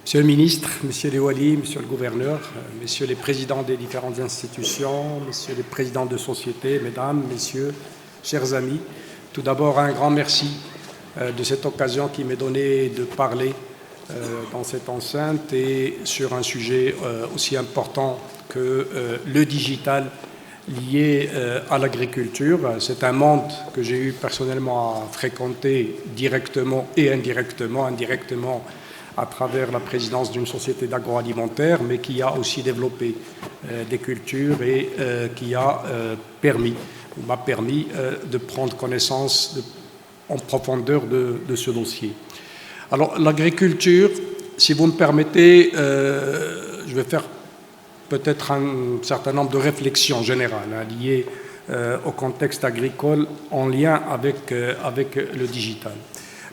Monsieur le ministre, Monsieur les Wali, Monsieur le gouverneur, Messieurs les présidents des différentes institutions, Messieurs les présidents de sociétés, Mesdames, Messieurs, chers amis, tout d'abord un grand merci de cette occasion qui m'est donnée de parler dans cette enceinte et sur un sujet aussi important que le digital lié à l'agriculture. C'est un monde que j'ai eu personnellement à fréquenter directement et indirectement à travers la présidence d'une société d'agroalimentaire, mais qui a aussi développé des cultures et qui m'a permis de prendre connaissance en profondeur de ce dossier. Alors, l'agriculture, si vous me permettez, je vais faire peut-être un certain nombre de réflexions générales liées au contexte agricole en lien avec le digital.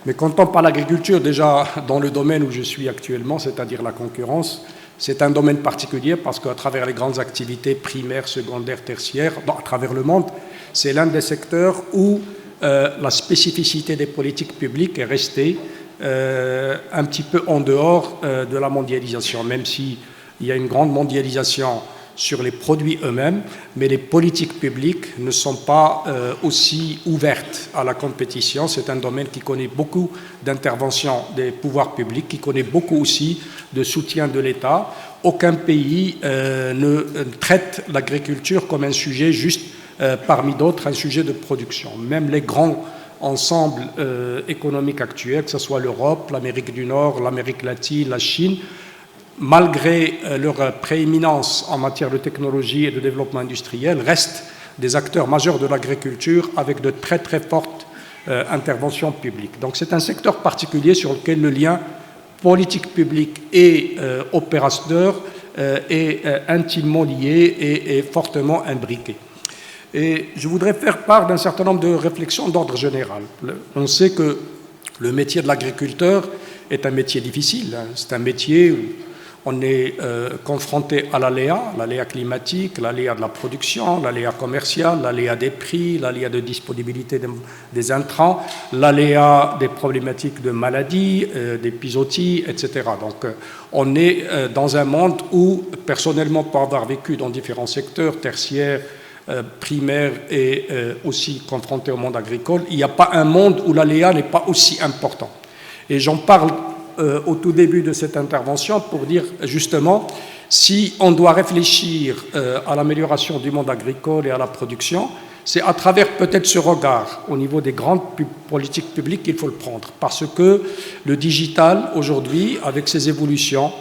Mais quand on parle d'agriculture, déjà dans le domaine où je suis actuellement, c'est-à-dire la concurrence, c'est un domaine particulier parce qu'à travers les grandes activités primaires, secondaires, tertiaires, à travers le monde, c'est l'un des secteurs où la spécificité des politiques publiques est restée un petit peu en dehors de la mondialisation, même s'il y a une grande mondialisation sur les produits eux-mêmes, mais les politiques publiques ne sont pas aussi ouvertes à la compétition. C'est un domaine qui connaît beaucoup d'interventions des pouvoirs publics, qui connaît beaucoup aussi de soutien de l'État. Aucun pays ne traite l'agriculture comme un sujet juste parmi d'autres, un sujet de production. Même les grands ensembles économiques actuels, que ce soit l'Europe, l'Amérique du Nord, l'Amérique latine, la Chine, malgré leur prééminence en matière de technologie et de développement industriel, restent des acteurs majeurs de l'agriculture avec de très très fortes interventions publiques. Donc c'est un secteur particulier sur lequel le lien politique publique et opérateur est intimement lié et fortement imbriqué. Et je voudrais faire part d'un certain nombre de réflexions d'ordre général. On sait que le métier de l'agriculteur est un métier difficile. C'est un métier où on est confronté à l'aléa climatique, l'aléa de la production, l'aléa commerciale, l'aléa des prix, l'aléa de disponibilité des intrants, l'aléa des problématiques de maladies, d'épizooties, etc. Donc on est dans un monde où, personnellement, pour avoir vécu dans différents secteurs tertiaires, primaires et aussi confronté au monde agricole, il n'y a pas un monde où l'aléa n'est pas aussi important. Et j'en parle au tout début de cette intervention pour dire justement si on doit réfléchir à l'amélioration du monde agricole et à la production, c'est à travers peut-être ce regard au niveau des grandes politiques publiques qu'il faut le prendre, parce que le digital aujourd'hui, avec ses évolutions,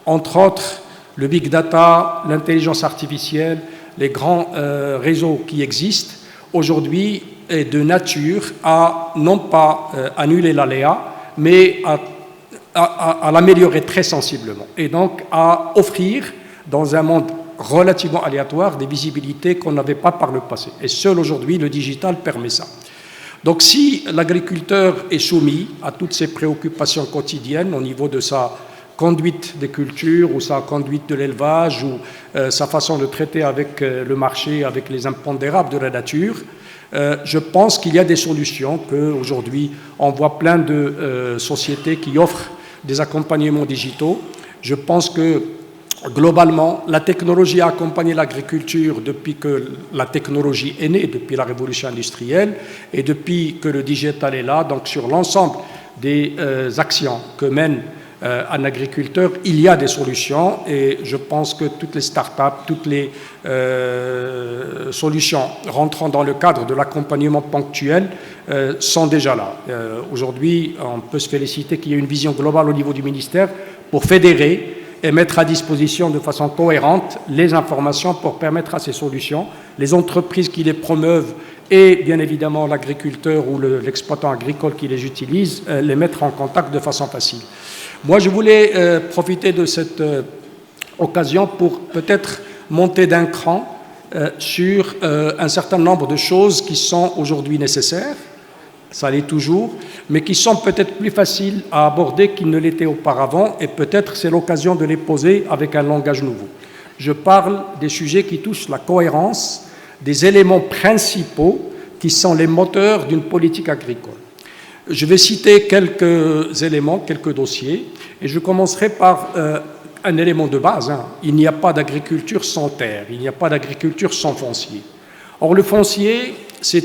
entre autres le big data, l'intelligence artificielle, les grands réseaux qui existent aujourd'hui est de nature à non pas annuler l'aléa, mais à l'améliorer très sensiblement, et donc à offrir, dans un monde relativement aléatoire, des visibilités qu'on n'avait pas par le passé. Et seul aujourd'hui, le digital permet ça. Donc si l'agriculteur est soumis à toutes ces préoccupations quotidiennes au niveau de sa conduite des cultures ou sa conduite de l'élevage ou sa façon de traiter avec le marché, avec les impondérables de la nature, je pense qu'il y a des solutions, qu'aujourd'hui on voit plein de sociétés qui offrent des accompagnements digitaux. Je pense que globalement, la technologie a accompagné l'agriculture depuis que la technologie est née, depuis la révolution industrielle, et depuis que le digital est là. Donc sur l'ensemble des actions que mène un agriculteur, il y a des solutions, et je pense que toutes les start-up, toutes les solutions rentrant dans le cadre de l'accompagnement ponctuel sont déjà là. Aujourd'hui, on peut se féliciter qu'il y ait une vision globale au niveau du ministère pour fédérer et mettre à disposition de façon cohérente les informations pour permettre à ces solutions, les entreprises qui les promeuvent et bien évidemment l'agriculteur ou l'exploitant agricole qui les utilise, les mettre en contact de façon facile. Moi, je voulais profiter de cette occasion pour peut-être monter d'un cran sur un certain nombre de choses qui sont aujourd'hui nécessaires, ça l'est toujours, mais qui sont peut-être plus faciles à aborder qu'ils ne l'étaient auparavant, et peut-être c'est l'occasion de les poser avec un langage nouveau. Je parle des sujets qui touchent la cohérence des éléments principaux qui sont les moteurs d'une politique agricole. Je vais citer quelques éléments, quelques dossiers, et je commencerai par un élément de base. Il n'y a pas d'agriculture sans terre, il n'y a pas d'agriculture sans foncier. Or, le foncier, c'est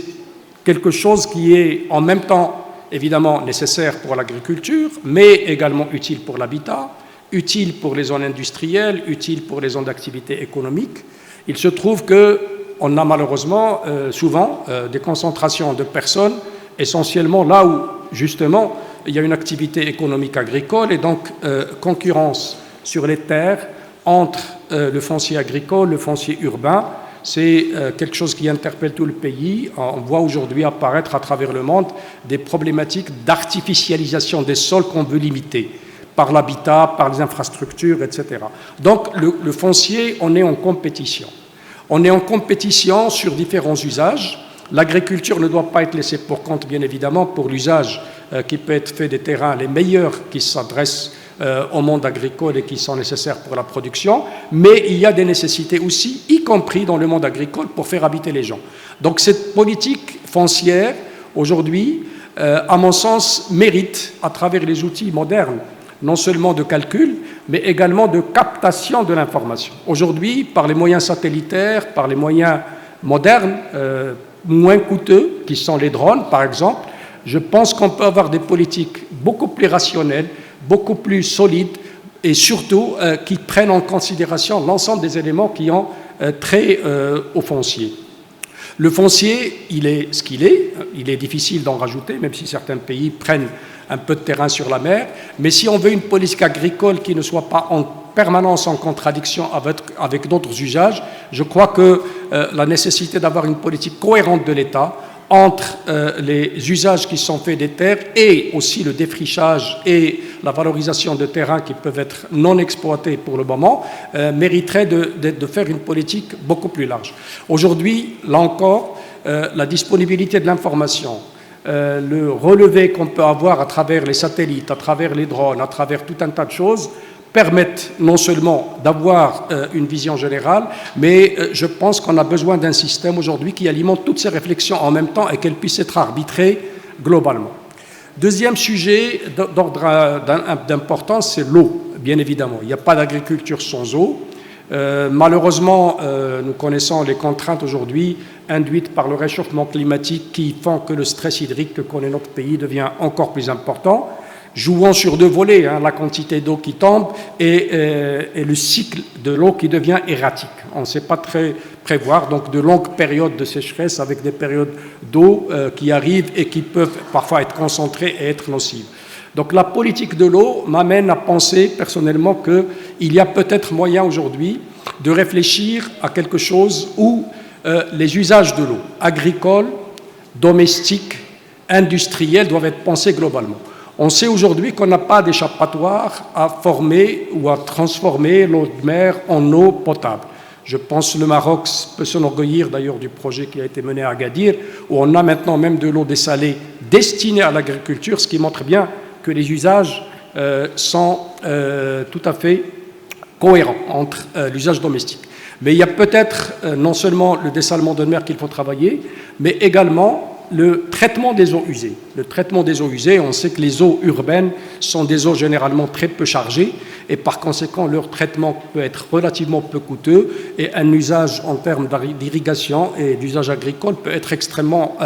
quelque chose qui est en même temps, évidemment, nécessaire pour l'agriculture, mais également utile pour l'habitat, utile pour les zones industrielles, utile pour les zones d'activité économique. Il se trouve qu'on a malheureusement souvent des concentrations de personnes, essentiellement là où, justement, il y a une activité économique agricole et donc concurrence sur les terres entre le foncier agricole, le foncier urbain. C'est quelque chose qui interpelle tout le pays. On voit aujourd'hui apparaître à travers le monde des problématiques d'artificialisation des sols qu'on veut limiter par l'habitat, par les infrastructures, etc. Donc le foncier, on est en compétition. On est en compétition sur différents usages. L'agriculture ne doit pas être laissée pour compte, bien évidemment, pour l'usage qui peut être fait des terrains les meilleurs qui s'adressent au monde agricole et qui sont nécessaires pour la production, mais il y a des nécessités aussi, y compris dans le monde agricole, pour faire habiter les gens. Donc cette politique foncière, aujourd'hui, à mon sens, mérite, à travers les outils modernes, non seulement de calcul, mais également de captation de l'information. Aujourd'hui, par les moyens satellitaires, par les moyens modernes, moins coûteux, qui sont les drones, par exemple, je pense qu'on peut avoir des politiques beaucoup plus rationnelles, beaucoup plus solides et surtout qui prennent en considération l'ensemble des éléments qui ont trait au foncier. Le foncier, il est ce qu'il est. Il est difficile d'en rajouter, même si certains pays prennent un peu de terrain sur la mer. Mais si on veut une politique agricole qui ne soit pas en permanence en contradiction avec d'autres usages, je crois que la nécessité d'avoir une politique cohérente de l'État entre les usages qui sont faits des terres et aussi le défrichage et la valorisation de terrains qui peuvent être non exploités pour le moment, mériterait de faire une politique beaucoup plus large. Aujourd'hui, là encore, la disponibilité de l'information, le relevé qu'on peut avoir à travers les satellites, à travers les drones, à travers tout un tas de choses, permettent non seulement d'avoir une vision générale, mais je pense qu'on a besoin d'un système aujourd'hui qui alimente toutes ces réflexions en même temps et qu'elles puissent être arbitrées globalement. Deuxième sujet d'ordre d'importance, c'est l'eau, bien évidemment. Il n'y a pas d'agriculture sans eau. Malheureusement, nous connaissons les contraintes aujourd'hui induites par le réchauffement climatique qui font que le stress hydrique que connaît notre pays devient encore plus important. Jouant sur deux volets, la quantité d'eau qui tombe et le cycle de l'eau qui devient erratique. On ne sait pas très prévoir, donc de longues périodes de sécheresse avec des périodes d'eau qui arrivent et qui peuvent parfois être concentrées et être nocives. Donc la politique de l'eau m'amène à penser personnellement qu'il y a peut-être moyen aujourd'hui de réfléchir à quelque chose où les usages de l'eau, agricoles, domestiques, industriels, doivent être pensés globalement. On sait aujourd'hui qu'on n'a pas d'échappatoire à former ou à transformer l'eau de mer en eau potable. Je pense que le Maroc peut s'enorgueillir d'ailleurs du projet qui a été mené à Agadir, où on a maintenant même de l'eau dessalée destinée à l'agriculture, ce qui montre bien que les usages sont tout à fait cohérents entre l'usage domestique. Mais il y a peut-être non seulement le dessalement de mer qu'il faut travailler, mais également le traitement des eaux usées. Le traitement des eaux usées, on sait que les eaux urbaines sont des eaux généralement très peu chargées et par conséquent leur traitement peut être relativement peu coûteux et un usage en termes d'irrigation et d'usage agricole peut être extrêmement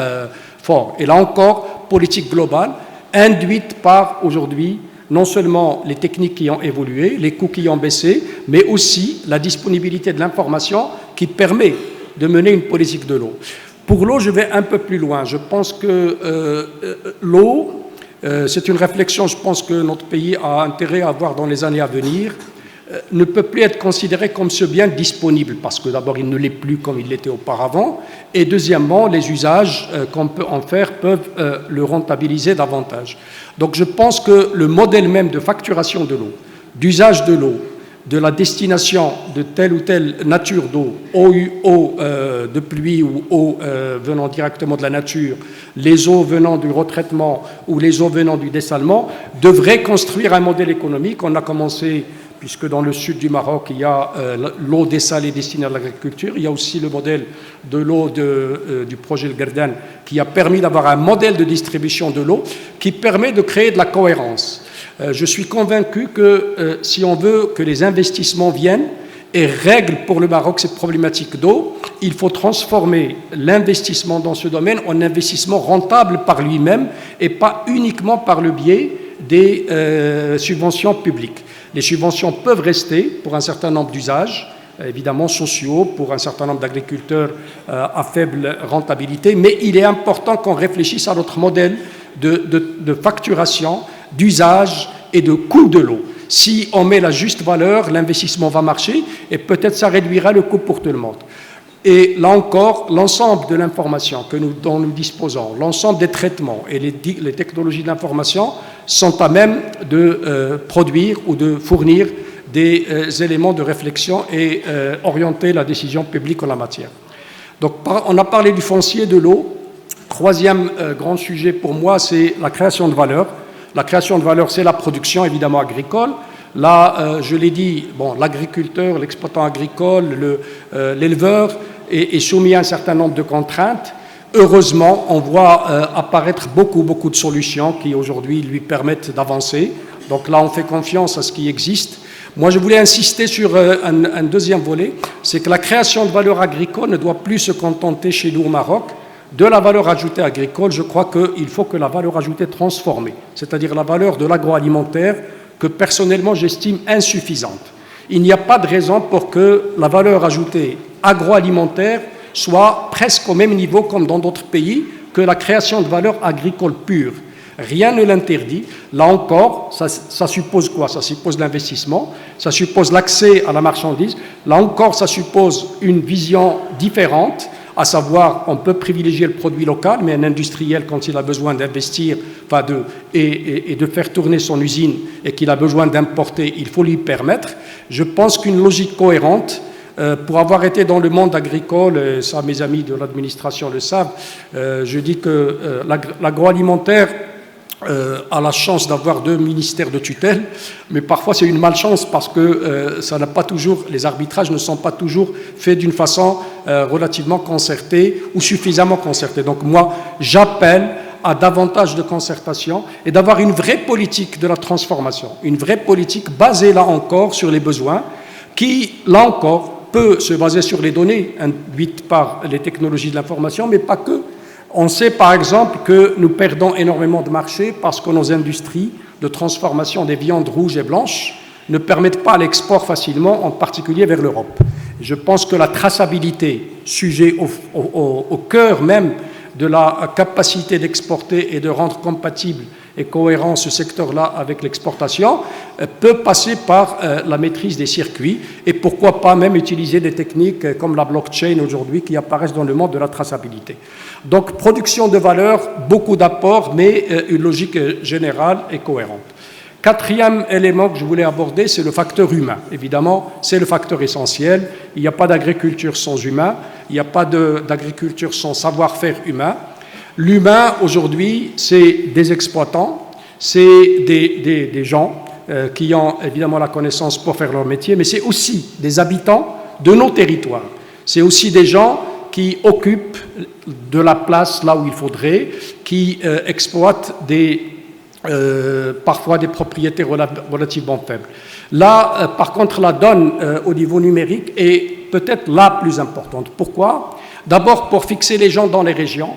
fort. Et là encore, politique globale induite par aujourd'hui non seulement les techniques qui ont évolué, les coûts qui ont baissé, mais aussi la disponibilité de l'information qui permet de mener une politique de l'eau. Pour l'eau, je vais un peu plus loin. Je pense que l'eau, c'est une réflexion, je pense que notre pays a intérêt à avoir dans les années à venir, ne peut plus être considéré comme ce bien disponible, parce que d'abord, il ne l'est plus comme il l'était auparavant, et deuxièmement, les usages qu'on peut en faire peuvent le rentabiliser davantage. Donc je pense que le modèle même de facturation de l'eau, d'usage de l'eau, de la destination de telle ou telle nature d'eau, eau de pluie ou eau venant directement de la nature, les eaux venant du retraitement ou les eaux venant du dessalement, devrait construire un modèle économique. On a commencé puisque dans le sud du Maroc, il y a l'eau dessalée destinée à l'agriculture. Il y a aussi le modèle de l'eau du projet El Gardan, qui a permis d'avoir un modèle de distribution de l'eau qui permet de créer de la cohérence. Je suis convaincu que si on veut que les investissements viennent et règlent pour le Maroc cette problématique d'eau, il faut transformer l'investissement dans ce domaine en investissement rentable par lui-même et pas uniquement par le biais des subventions publiques. Les subventions peuvent rester pour un certain nombre d'usages, évidemment sociaux, pour un certain nombre d'agriculteurs à faible rentabilité, mais il est important qu'on réfléchisse à notre modèle de facturation, d'usage et de coût de l'eau. Si on met la juste valeur, l'investissement va marcher et peut-être ça réduira le coût pour tout le monde. Et là encore, l'ensemble de l'information dont nous disposons, l'ensemble des traitements et les technologies de l'information sont à même de produire ou de fournir des éléments de réflexion et orienter la décision publique en la matière. Donc, on a parlé du foncier, de l'eau. Troisième grand sujet pour moi, c'est la création de valeur. La création de valeur, c'est la production, évidemment, agricole. Là, je l'ai dit, bon, l'agriculteur, l'exploitant agricole, l'éleveur est soumis à un certain nombre de contraintes. Heureusement, on voit apparaître beaucoup de solutions qui, aujourd'hui, lui permettent d'avancer. Donc là, on fait confiance à ce qui existe. Moi, je voulais insister sur un deuxième volet, c'est que la création de valeur agricole ne doit plus se contenter chez nous au Maroc de la valeur ajoutée agricole. Je crois qu'il faut que la valeur ajoutée transformée, c'est-à-dire la valeur de l'agroalimentaire, que personnellement j'estime insuffisante. Il n'y a pas de raison pour que la valeur ajoutée agroalimentaire soit presque au même niveau comme dans d'autres pays que la création de valeur agricole pure. Rien ne l'interdit. Là encore, ça suppose quoi? Ça suppose l'investissement, ça suppose l'accès à la marchandise. Là encore, ça suppose une vision différente, à savoir, on peut privilégier le produit local, mais un industriel, quand il a besoin d'investir et de faire tourner son usine et qu'il a besoin d'importer, il faut lui permettre. Je pense qu'une logique cohérente, pour avoir été dans le monde agricole, et ça mes amis de l'administration le savent, je dis que l'agroalimentaire a la chance d'avoir 2 ministères de tutelle, mais parfois c'est une malchance parce que les arbitrages ne sont pas toujours faits d'une façon relativement concertée ou suffisamment concertée. Donc moi, j'appelle à davantage de concertation et d'avoir une vraie politique de la transformation, une vraie politique basée là encore sur les besoins, qui là encore peut se baser sur les données induites par les technologies de l'information, mais pas que. On sait par exemple que nous perdons énormément de marché parce que nos industries de transformation des viandes rouges et blanches ne permettent pas l'export facilement, en particulier vers l'Europe. Je pense que la traçabilité, sujet au cœur même de la capacité d'exporter et de rendre compatible et cohérent ce secteur-là avec l'exportation, peut passer par la maîtrise des circuits et pourquoi pas même utiliser des techniques comme la blockchain aujourd'hui qui apparaissent dans le monde de la traçabilité. Donc production de valeur, beaucoup d'apports, mais une logique générale et cohérente. Quatrième élément que je voulais aborder, c'est le facteur humain. Évidemment, c'est le facteur essentiel. Il n'y a pas d'agriculture sans humain, il n'y a pas d'agriculture sans savoir-faire humain. L'humain, aujourd'hui, c'est des exploitants, c'est des gens qui ont évidemment la connaissance pour faire leur métier, mais c'est aussi des habitants de nos territoires. C'est aussi des gens qui occupent de la place là où il faudrait, qui exploitent parfois des propriétés relativement faibles. Là, par contre, la donne au niveau numérique est peut-être la plus importante. Pourquoi? D'abord, pour fixer les gens dans les régions,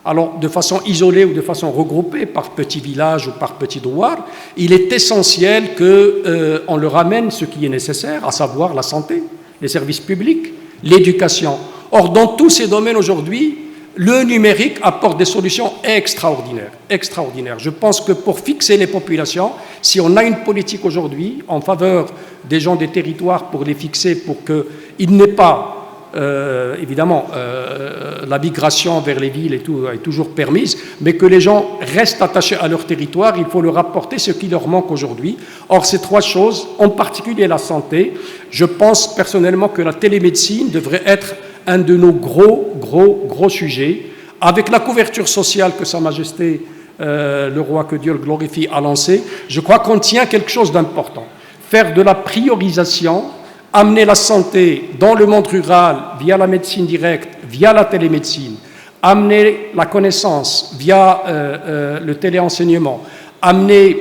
alors de façon isolée ou de façon regroupée par petits villages ou par petits douars, il est essentiel qu'on leur amène ce qui est nécessaire, à savoir la santé, les services publics, l'éducation. Or, dans tous ces domaines aujourd'hui, le numérique apporte des solutions extraordinaires. Je pense que pour fixer les populations, si on a une politique aujourd'hui en faveur des gens des territoires pour les fixer, pour qu'il n'ait pas, évidemment, la migration vers les villes et tout est toujours permise, mais que les gens restent attachés à leur territoire, il faut leur apporter ce qui leur manque aujourd'hui. Or, ces 3 choses, en particulier la santé, je pense personnellement que la télémédecine devrait être un de nos gros sujets, avec la couverture sociale que Sa Majesté, le roi, que Dieu le glorifie, a lancé. Je crois qu'on tient quelque chose d'important. faire de la priorisation, amener la santé dans le monde rural via la médecine directe, via la télémédecine, amener la connaissance via le téléenseignement, amener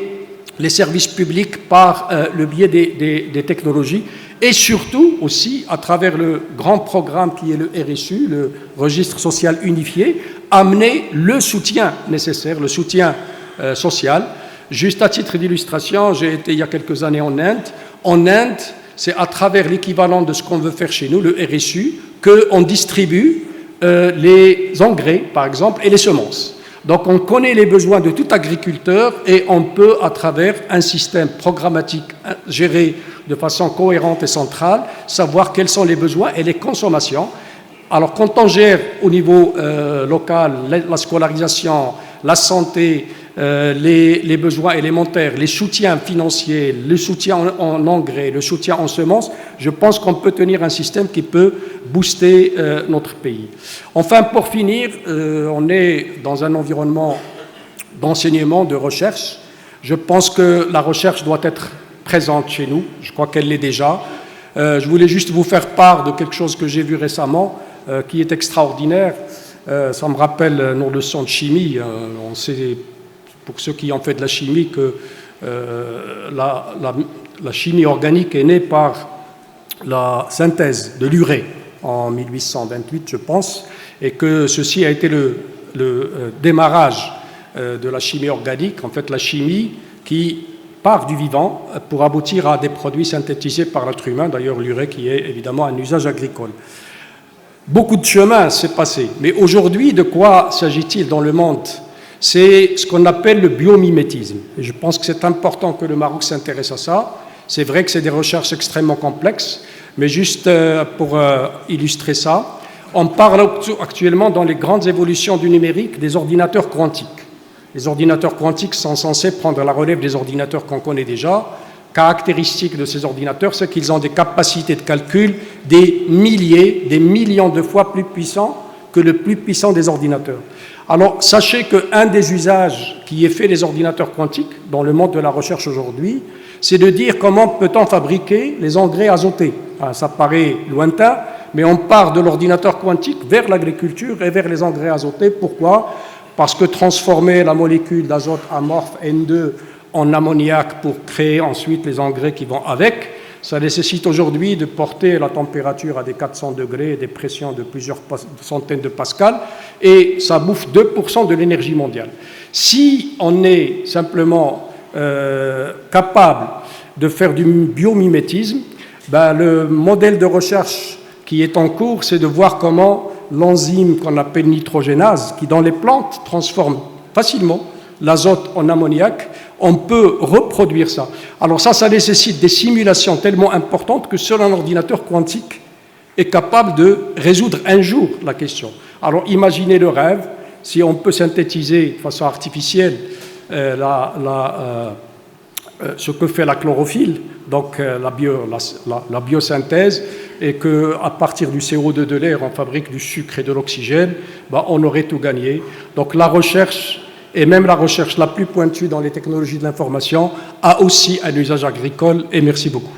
les services publics par le biais des technologies et surtout aussi à travers le grand programme qui est le RSU, le Registre social unifié, amener le soutien nécessaire, le soutien social. Juste à titre d'illustration, j'ai été il y a quelques années en Inde. En Inde, c'est à travers l'équivalent de ce qu'on veut faire chez nous, le RSU, qu'on distribue les engrais, par exemple, et les semences. Donc on connaît les besoins de tout agriculteur et on peut, à travers un système programmatique géré de façon cohérente et centrale, savoir quels sont les besoins et les consommations. Alors quand on gère au niveau local la scolarisation, la santé, les besoins élémentaires, les soutiens financiers, le soutien en engrais, le soutien en semences, je pense qu'on peut tenir un système qui peut booster notre pays. Enfin, pour finir, on est dans un environnement d'enseignement, de recherche. Je pense que la recherche doit être présente chez nous. Je crois qu'elle l'est déjà. Je voulais juste vous faire part de quelque chose que j'ai vu récemment, qui est extraordinaire. Ça me rappelle nos leçons de chimie. On sait, pour ceux qui ont fait de la chimie, que la chimie organique est née par la synthèse de l'urée en 1828, je pense, et que ceci a été le démarrage de la chimie organique, en fait la chimie qui part du vivant pour aboutir à des produits synthétisés par l'être humain, d'ailleurs l'urée qui est évidemment un usage agricole. Beaucoup de chemin s'est passé, mais aujourd'hui, de quoi s'agit-il dans le monde ? C'est ce qu'on appelle le biomimétisme. Et je pense que c'est important que le Maroc s'intéresse à ça. C'est vrai que c'est des recherches extrêmement complexes, mais juste pour illustrer ça, on parle actuellement dans les grandes évolutions du numérique des ordinateurs quantiques. Les ordinateurs quantiques sont censés prendre la relève des ordinateurs qu'on connaît déjà. Caractéristique de ces ordinateurs, c'est qu'ils ont des capacités de calcul des milliers, des millions de fois plus puissants que le plus puissant des ordinateurs. Alors, sachez qu'un des usages qui est fait des ordinateurs quantiques dans le monde de la recherche aujourd'hui, c'est de dire comment peut-on fabriquer les engrais azotés. Alors, ça paraît lointain, mais on part de l'ordinateur quantique vers l'agriculture et vers les engrais azotés. Pourquoi ? Parce que transformer la molécule d'azote amorphe N2 en ammoniac pour créer ensuite les engrais qui vont avec, ça nécessite aujourd'hui de porter la température à des 400 degrés et des pressions de plusieurs centaines de pascals, et ça bouffe 2% de l'énergie mondiale. Si on est simplement capable de faire du biomimétisme, ben le modèle de recherche qui est en cours, c'est de voir comment l'enzyme qu'on appelle nitrogénase, qui dans les plantes transforme facilement l'azote en ammoniac, on peut reproduire ça. Alors ça nécessite des simulations tellement importantes que seul un ordinateur quantique est capable de résoudre un jour la question. Alors imaginez le rêve, si on peut synthétiser de façon artificielle ce que fait la chlorophylle, donc la biosynthèse, et qu'à partir du CO2 de l'air, on fabrique du sucre et de l'oxygène, ben, on aurait tout gagné. Donc la recherche, et même la recherche la plus pointue dans les technologies de l'information, a aussi un usage agricole, et merci beaucoup.